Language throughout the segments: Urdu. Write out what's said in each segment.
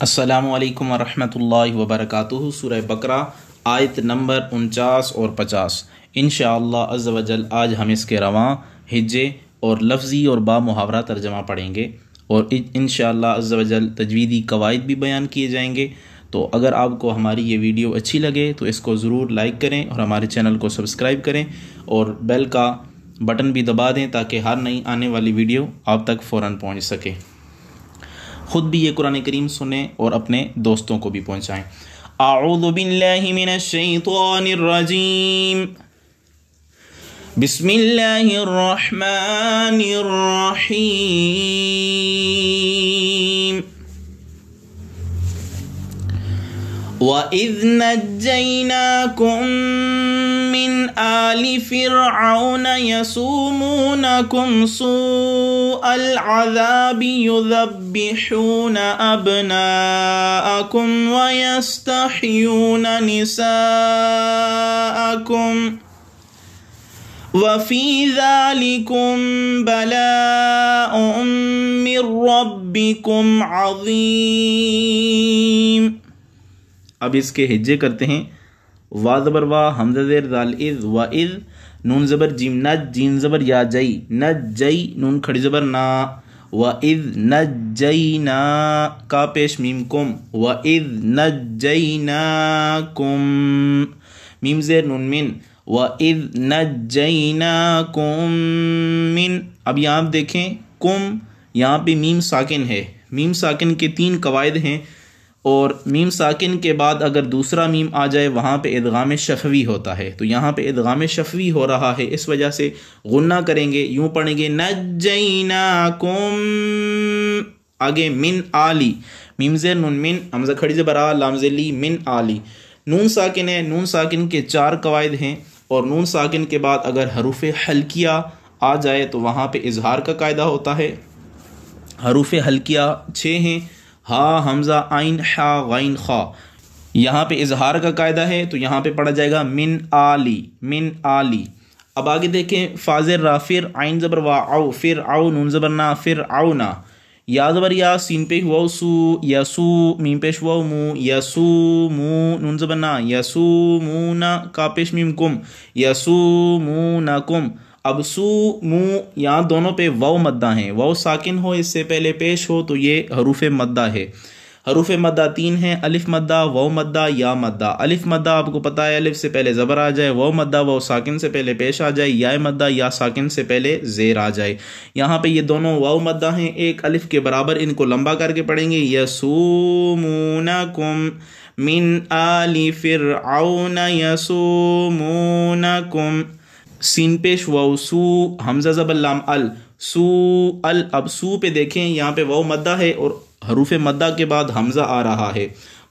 السلام علیکم ورحمۃ اللہ وبرکاتہ۔ سورہ بقرہ آیت نمبر 49 اور 50 انشاءاللہ عز و جل آج ہم اس کے رواں ہجے اور لفظی اور با محاورہ ترجمہ پڑھیں گے، اور انشاءاللہ عز و جل تجویدی قواعد بھی بیان کیے جائیں گے۔ تو اگر آپ کو ہماری یہ ویڈیو اچھی لگے تو اس کو ضرور لائک کریں اور ہمارے چینل کو سبسکرائب کریں اور بیل کا بٹن بھی دبا دیں تاکہ ہر نئی آنے والی ویڈیو آپ تک فوراً پہنچ سکے۔ خود بھی یہ قرآن کریم سنیں اور اپنے دوستوں کو بھی پہنچائیں۔ اعوذ باللہ من الشیطان الرجیم، بسم اللہ الرحمن الرحیم۔ وَإِذْ نَجَّيْنَاكُمْ مِنْ آلِ فِرْعَوْنَ يَسُومُونَكُمْ سُوءَ الْعَذَابِ يُذَبِّحُونَ أَبْنَاءَكُمْ وَيَسْتَحْيُونَ نِسَاءَكُمْ وَفِي ذَلِكُمْ بَلَاءٌ مِّن رَّبِّكُمْ عَظِيمٌ۔ اب اس کے ہجے کرتے ہیں۔ وا زبر وا، حمزہ زیر ذال اذ، و اذ نون زبر جیم نج، جین زبر یا جئی، نج جئی نون کھڑی زبر نا، و اذ نجینا کا پیش میم کم، و اذ نجیناکم میم زیر نون من، و اذ نجیناکم من۔ اب یہاں آپ دیکھیں کم، یہاں پہ میم ساکن ہے۔ میم ساکن کے 3 قواعد ہیں، اور میم ساکن کے بعد اگر دوسرا میم آ جائے وہاں پہ ادغام شفوی ہوتا ہے، تو یہاں پہ ادغام شفوی ہو رہا ہے، اس وجہ سے غنہ کریں گے، یوں پڑھیں گے نجیناکم، آگے من آلی، میم زیر نون من، حمزہ کھڑی زبر آ، لام زیر لی، من آلی۔ نون ساکن ہے، نون ساکن کے 4 قواعد ہیں، اور نون ساکن کے بعد اگر حروف حلقیہ آ جائے تو وہاں پہ اظہار کا قاعدہ ہوتا ہے۔ حروف حلقیہ 6 ہیں، ہا حمزہ عین حا غین خا، یہاں پہ اظہار کا قاعدہ ہے، تو یہاں پہ پڑھا جائے گا من آلی، من آلی۔ اب آگے دیکھیں فازر را، فر عین زبر وا او، فر او نون زبر نا، فر او نا، یا زبر یا سین پہ ہوا سو، یسو میم پیش ہوا مو، یسو مو نون زبر نا، یسو مونا کا پیش میم کم، یسو مونا کم۔ اب سو مو یہاں دونوں پہ واو مدہ ہیں، واو ساکن ہو اس سے پہلے پیش ہو تو یہ حروف مدہ ہے۔ حروف مدہ 3 ہیں، الف مدہ، واو مدہ، یا مدہ۔ الف مدہ آپ کو پتہ ہے الف سے پہلے زبر آ جائے، واو مدہ واو ساکن سے پہلے پیش آ جائے، یا مدہ یا ساکن سے پہلے زیر آ جائے۔ یہاں پہ یہ دونوں واو مدہ ہیں، ایک الف کے برابر، ان کو لمبا کر کے پڑھیں گے، یسومونکم من آل فرعون یسومونکم، سین پیش واو سو، حمزہ زبر لام ال، سو ال۔ اب سو پہ دیکھیں یہاں پہ واو مدہ ہے اور حروف مدہ کے بعد حمزہ آ رہا ہے۔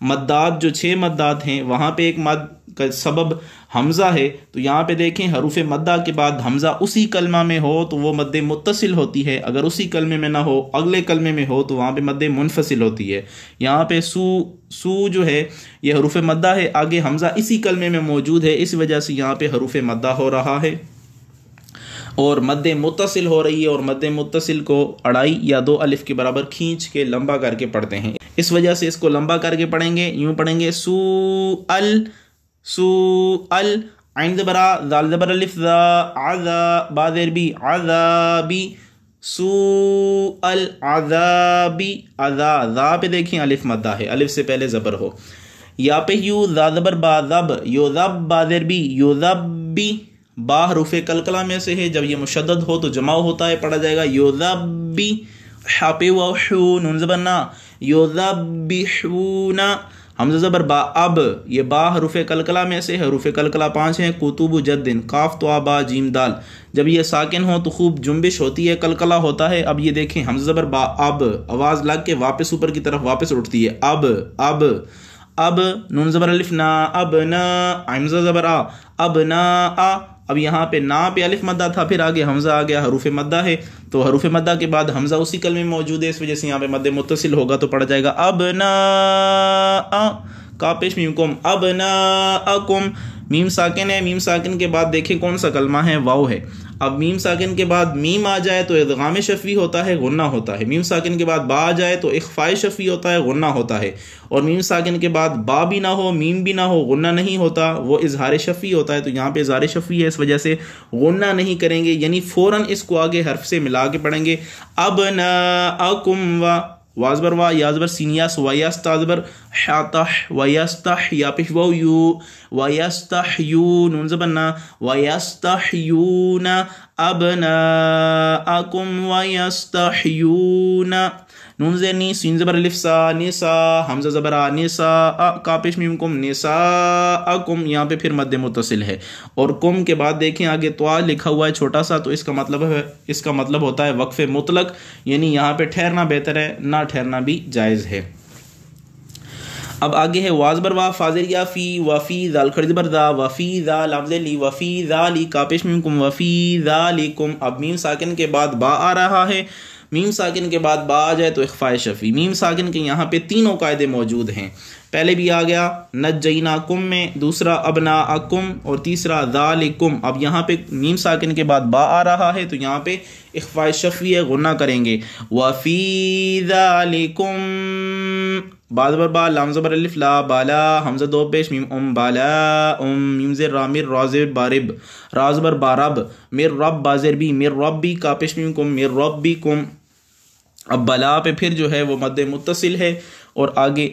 مدات جو 6 مدات ہیں وہاں پہ ایک مد کا سبب حمزہ ہے، تو یہاں پہ دیکھیں حروف مدہ کے بعد حمزہ اسی کلمہ میں ہو تو وہ مد متصل ہوتی ہے، اگر اسی کلمے میں نہ ہو اگلے کلمے میں ہو تو وہاں پہ مد منفصل ہوتی ہے۔ یہاں پہ سو جو ہے یہ حروف مدہ ہے، آگے حمزہ اسی کلمے میں موجود ہے، اس وجہ سے یہاں پہ حروف مدہ ہو رہا ہے اور مد متصل ہو رہی ہے، اور مد متصل کو اڑائی یا 2 الف کے برابر کھینچ کے لمبا کر کے پڑھتے ہیں، اس وجہ سے اس کو لمبا کر کے پڑھیں گے، یوں پڑھیں گے سو ال، سو ال، عین زبر آ، ذال زبر الف ذا، عذا با زیر بی، عذابی، سو العذابی، عذا ذا پہ دیکھیں الف مدہ ہے، الف سے پہلے زبر ہو۔ یا پہ یو ذا زبر با ذب، یو ذب با زیر بی، یو ذبی، با حروف قلقلہ میں سے ہے، جب یہ مشدد ہو تو جمع ہوتا ہے، پڑھا جائے گا یذبی، حا پہ ہوا حو نون زبر نا، یذبحون، حمزہ زبر با اب، یہ با حروف قلقلہ میں سے، حروف قلقلہ 5 ہیں، کتب جدن، قاف تو با جیم دال، جب یہ ساکن ہو تو خوب جنبش ہوتی ہے، قلقلہ ہوتا ہے۔ اب یہ دیکھیں حمزہ زبر با اب، آواز لگ کے واپس اوپر کی طرف واپس اٹھتی ہے، اب اب اب، نون زبر الف نا، اب نا، حمزہ زبر آ، اب نا آ۔ اب یہاں پہ نا پہ الف مدہ تھا، پھر آگے حمزہ آ گیا، حروف مدہ ہے، تو حروف مدہ کے بعد حمزہ اسی کلمے میں موجود ہے، اس وجہ سے یہاں پہ مد متصل ہوگا تو پڑھا جائے گا اب نا آ، کا پیش میم کم، اب نا اکم، میم ساکن ہے، میم ساکن کے بعد دیکھیں کون سا کلمہ ہے، واو ہے۔ اب میم ساکن کے بعد میم آ جائے تو ادغام شفوی ہوتا ہے، غنہ ہوتا ہے، میم ساکن کے بعد با آ جائے تو اخفاء شفوی ہوتا ہے، غنہ ہوتا ہے، اور میم ساکن کے بعد با بھی نہ ہو میم بھی نہ ہو غنہ نہیں ہوتا، وہ اظہار شفوی ہوتا ہے، تو یہاں پہ اظہار شفوی ہے اس وجہ سے غنہ نہیں کریں گے، یعنی فوراً اس کو آگے حرف سے ملا کے پڑھیں گے۔ ابناءکم وازبر وا یازبر سینیاس ویست تازبر حاتح ویستح یا پیش وو یو ویستحیو نون زبنا ویستحیون ابناءکم ویستحیون نون زیر نی سین زبر الف سا نسا حمزہ زبر آ نسا کا پیش میم کم نساءکم، یہاں پہ پھر مد متصل ہے، اور کم کے بعد دیکھیں آگے تو لکھا ہوا ہے چھوٹا سا، تو اس کا مطلب ہوتا ہے وقف مطلق، یعنی یہاں پہ ٹھہرنا بہتر ہے، نہ ٹھہرنا بھی جائز ہے۔ اب آگے ہے وازبر وا فاضل یا فی وفی ذال کھڑی زبر ذا وفی ذا لفظ لی وفی ذالی کا پیش میم کم وفی ذالکم، اب میم ساکن کے بعد با آ رہا ہے، میم ساکن کے بعد با آ جائے تو اخفاء شفوی۔ میم ساکن کے یہاں پہ تینوں قاعدے موجود ہیں، پہلے بھی آ گیا نجیناکم میں، دوسرا ابناءکم، اور تیسرا ذالکم۔ اب یہاں پہ میم ساکن کے بعد با آ رہا ہے تو یہاں پہ اخفاء شفوی ہے، غنہ کریں گے۔ وفی ذالکم با زبر با لام زبر الف لا بالا حمزہ دو پیش میم بالا میم زیر را میر را زیر بارب را زبر بارب میر رب بازر بی میر ربی کا پیش میم کم میر ربکم۔ اب بلا پہ پھر جو ہے وہ مد متصل ہے، اور آگے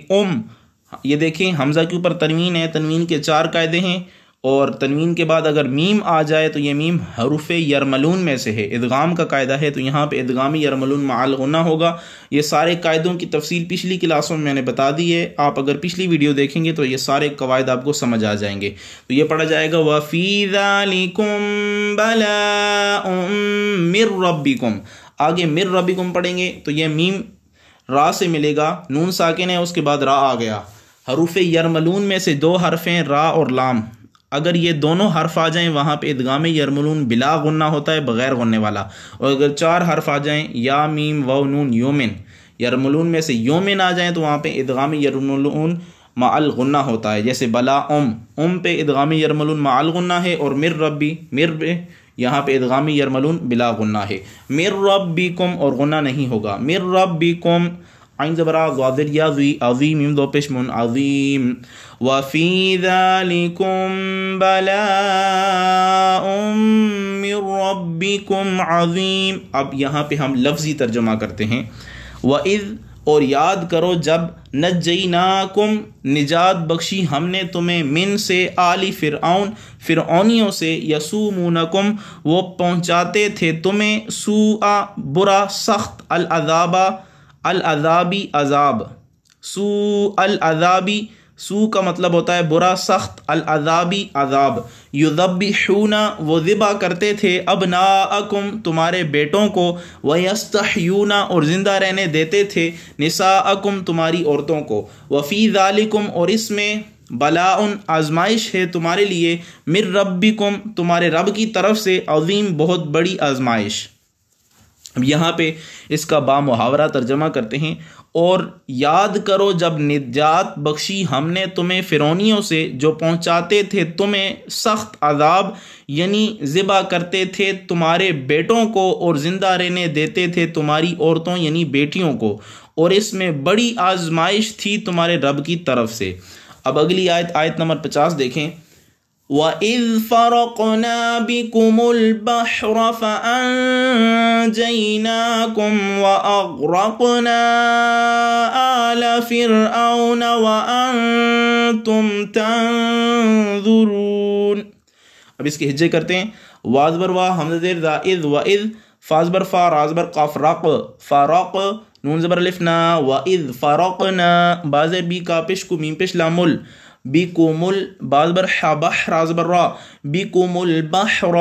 یہ دیکھیں حمزہ کے اوپر تنوین ہے، تنوین کے 4 قاعدے ہیں، اور تنوین کے بعد اگر میم آ جائے تو یہ میم حروف یرملون میں سے ہے، ادغام کا قاعدہ ہے، تو یہاں پہ ادغام یرملون مع الغنہ ہوگا۔ یہ سارے قاعدوں کی تفصیل پچھلی کلاسوں میں میں نے بتا دی ہے، آپ اگر پچھلی ویڈیو دیکھیں گے تو یہ سارے قواعد آپ کو سمجھ آ جائیں گے۔ تو یہ پڑھا جائے گا وَفِي ذَلِكُمْ بَلَاءٌ مِّن رَبِّكُمْ، آگے مِّن رَبِّكُمْ پڑھیں گے تو یہ میم را سے ملے گا، نون ساکن ہے، اس کے بعد را آ گیا، حروف یرملون میں سے 2 حرف ہیں را اور لام، اگر یہ دونوں حرف آ جائیں وہاں پہ ادغام یرملون بلا غنہ ہوتا ہے، بغیر غننے والا، اور اگر 4 حرف آ جائیں یا میم و نون یومن، یرملون میں سے یومن آ جائیں تو وہاں پہ ادغام یرملون مع الغنہ ہوتا ہے، جیسے بلا پہ ادغام یرملون مع الغنہ ہے، اور مر ربی پہ یہاں پہ ادغام یرملون بلا غنہ ہے، مر ربکم اور غنہ نہیں ہوگا، مر ربکم عین زبرا ضادر یا ذی عظیم میم دو پیش من عظیم۔ وفی ذالکم بلاء من ربکم عظیم۔ اب یہاں پہ ہم لفظی ترجمہ کرتے ہیں، وَإِذْ اور یاد کرو جب نجیناکم نجات بخشی ہم نے تمہیں من سے آلی فرعون فرعونیوں سے، یسومونکم وہ پہنچاتے تھے تمہیں، سوء برا سخت، العذابی عذاب، سوء العذابی سو کا مطلب ہوتا ہے برا سخت، العذابی عذاب، یذبحون وہ ذبح کرتے تھے، ابناءکم تمہارے بیٹوں کو، ویستحیون اور زندہ رہنے دیتے تھے، نساءکم تمہاری عورتوں کو، وفی ذالکم اور اس میں بلاء آزمائش ہے تمہارے لیے، من ربکم تمہارے رب کی طرف سے، عظیم بہت بڑی آزمائش۔ اب یہاں پہ اس کا با محاورہ ترجمہ کرتے ہیں، اور یاد کرو جب نجات بخشی ہم نے تمہیں فرعونیوں سے جو پہنچاتے تھے تمہیں سخت عذاب، یعنی ذبح کرتے تھے تمہارے بیٹوں کو اور زندہ رہنے دیتے تھے تمہاری عورتوں یعنی بیٹیوں کو، اور اس میں بڑی آزمائش تھی تمہارے رب کی طرف سے۔ اب اگلی آیت نمبر 50 دیکھیں، وَإِذْ فَرَقْنَا بِكُمُ الْبَحْرَ فَأَنْجَيْنَاكُمْ وَأَغْرَقْنَا آلَ فِرْعَوْنَ وَأَنْتُمْ تَنْظُرُونَ۔ اب اس کے ہجے کرتے ہیں، وازبر وا حمزہ زیر ذا اذ وَإِذْ فازبر فا رازبر قاف رق فارق نون زبر الف نا وَإِذْ فَرَقْنَا بازر بی کا پیش کو میم پیش لامل بِكُمُ البازبر حبح رازبر را بِكُمُ البحر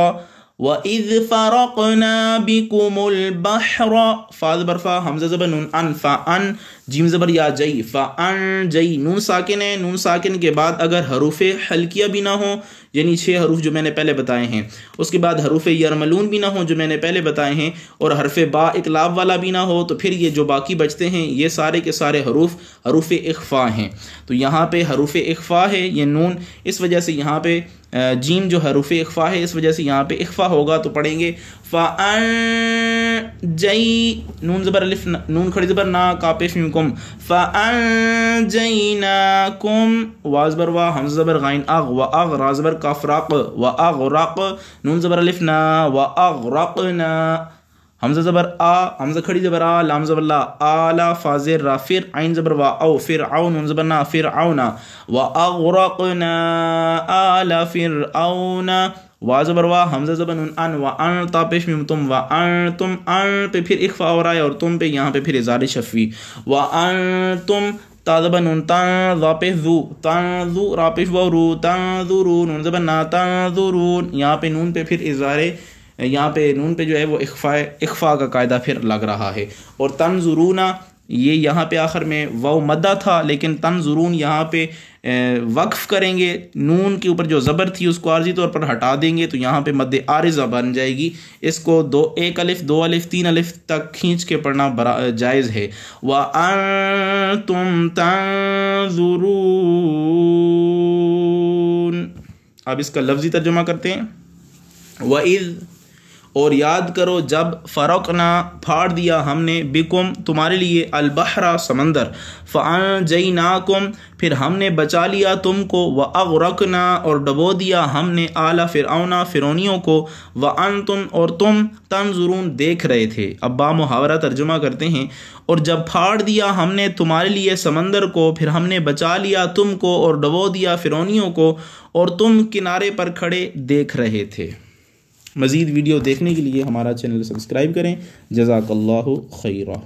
وَإِذْ فَرَقْنَا بِكُمُ البحر فازبر فا حمزہ زبر نون ان فان جیم زبر یا جئی فان جئی نون ساکن ہے، نون ساکن کے بعد اگر حروف حلقیہ بھی نہ ہوں یعنی 6 حروف جو میں نے پہلے بتائے ہیں، اس کے بعد حروف یرملون بھی نہ ہوں جو میں نے پہلے بتائے ہیں، اور حرف با اقلاب والا بھی نہ ہو، تو پھر یہ جو باقی بچتے ہیں یہ سارے کے سارے حروف اخفاء ہیں۔ تو یہاں پہ حروف اخفاء ہے یہ نون، اس وجہ سے یہاں پہ جیم جو حروف اخفا ہے، اس وجہ سے یہاں پہ اخفا ہوگا، تو پڑھیں گے جئی نون زبر الف نون کھڑی زبر نا کاپیش میم کم فانجیناکم واو زبر وا حمزہ زبر غین اغ و اغ را زبر کاف راق و اغرق نون زبر الف نا و اغرقنا حمزہ زبر آ حمزہ کھڑی زبر آ لام زبر لا آلا فازر را فر عین زبر وا او فرعون نون زبر نا فرعون و اغرقنا آل فرعون وا زبر وا حمزہ زبر نون ان و ان تا پیش میم تم و انتم ان پہ پھر اخفا ہو رہا ہے، اور تم پہ یہاں پہ پھر اظہار شفوی و انتم تا زبر نون تن ذا پہ ذو تن ذو را پیش و رو تنظرون نون زبر نا تنظرون، یہاں پہ نون پہ پھر اظہار، یہاں پہ نون پہ جو ہے وہ اخفا کا قاعدہ پھر لگ رہا ہے. اور تنظرون یہ یہاں پہ آخر میں واو مدہ تھا، لیکن تنظرون یہاں پہ وقف کریں گے، نون کے اوپر جو زبر تھی اس کو عارضی طور پر ہٹا دیں گے، تو یہاں پہ مد عارضہ بن جائے گی. اس کو ایک الف دو الف تین الف تک کھینچ کے پڑھنا جائز ہے. وَأَنْتُمْ تَنْظُرُونَ. اب اس کا لفظی ترجمہ کرتے ہیں. وَإِذْ اور یاد کرو جب فرقنا پھاڑ دیا ہم نے بکم تمہارے لیے البحر سمندر، فانجیناکم پھر ہم نے بچا لیا تم کو، واغرقنا اور ڈبو دیا ہم نے آل فرعون فرعونیوں کو، وانتم اور تم تنظرون دیکھ رہے تھے. اب با محاورہ ترجمہ کرتے ہیں. اور جب پھاڑ دیا ہم نے تمہارے لیے سمندر کو، پھر ہم نے بچا لیا تم کو اور ڈبو دیا فرعونیوں کو، اور تم کنارے پر کھڑے دیکھ رہے تھے. مزید ویڈیو دیکھنے کے لیے ہمارا چینل سبسکرائب کریں. جزاک اللہ خیرہ.